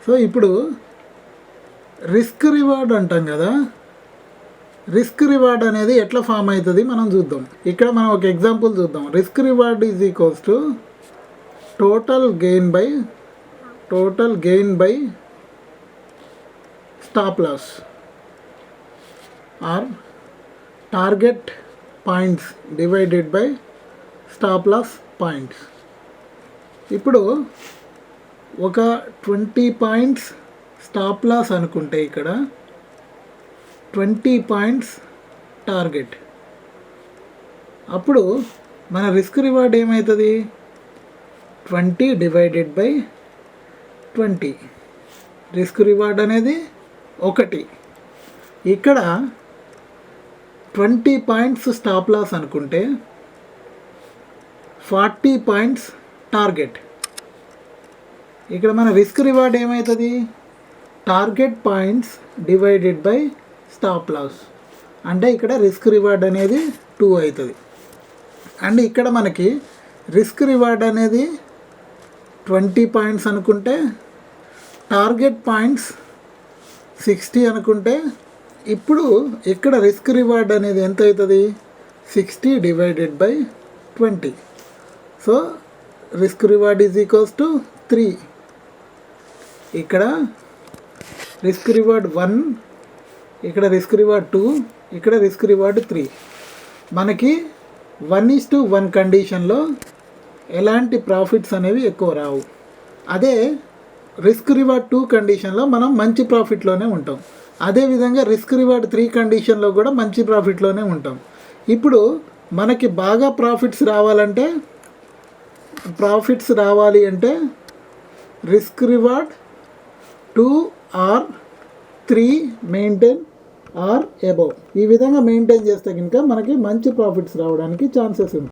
So ఇప్పుడు risk reward అంటాం కదా, రిస్క్ రివార్డ్ అనేది ఎట్లా ఫామ్ అవుతుంది మనం చూద్దాం. ఇక్కడ మనం ఒక ఎగ్జాంపుల్ చూద్దాం. Risk reward is equals to total gain by stop loss or target points divided by stop loss points. ఇప్పుడు ఒక 20 పాయింట్స్ స్టాప్ లాస్ అనుకుంటే ఇక్కడ 20 పాయింట్స్ టార్గెట్. అప్పుడు మన రిస్క్ రివార్డ్ ఏమవుతుంది? 20 డివైడెడ్ బై 20. రిస్క్ రివార్డ్ అనేది 1. ఇక్కడ 20 పాయింట్స్ స్టాప్ లాస్ అనుకుంటే 40 పాయింట్స్ టార్గెట్. ఇక్కడ మన రిస్క్ రివార్డ్ ఏమవుతుంది? Target points divided by stop loss. అంటే ఇక్కడ రిస్క్ రివార్డ్ అనేది 2 అవుతుంది. అండ్ ఇక్కడ మనకి రిస్క్ రివార్డ్ అనేది 20 పాయింట్స్ అనుకుంటే, టార్గెట్ పాయింట్స్ 60 అనుకుంటే, ఇప్పుడు ఇక్కడ రిస్క్ రివార్డ్ అనేది ఎంత అవుతుంది? 60 divided by 20. So risk reward is equals to 3. ఇక్కడ రిస్క్ రివార్డ్ 1, ఇక్కడ రిస్క్ రివార్డ్ 2, ఇక్కడ రిస్క్ రివార్డ్ 3. మనకి 1:1 కండిషన్లో ఎలాంటి ప్రాఫిట్స్ అనేవి ఎక్కువ రావు. అదే రిస్క్ రివార్డ్ 2 కండిషన్లో మనం మంచి ప్రాఫిట్లోనే ఉంటాం. అదేవిధంగా రిస్క్ రివార్డ్ 3 కండిషన్లో కూడా మంచి ప్రాఫిట్లోనే ఉంటాం. ఇప్పుడు మనకి బాగా ప్రాఫిట్స్ రావాలి అంటే risk reward 2 or 3 maintain or above. ఈ విధంగా మెయింటైన్ చేస్తే కనుక మనకి మంచి ప్రాఫిట్స్ రావడానికి ఛాన్సెస్ ఉంది.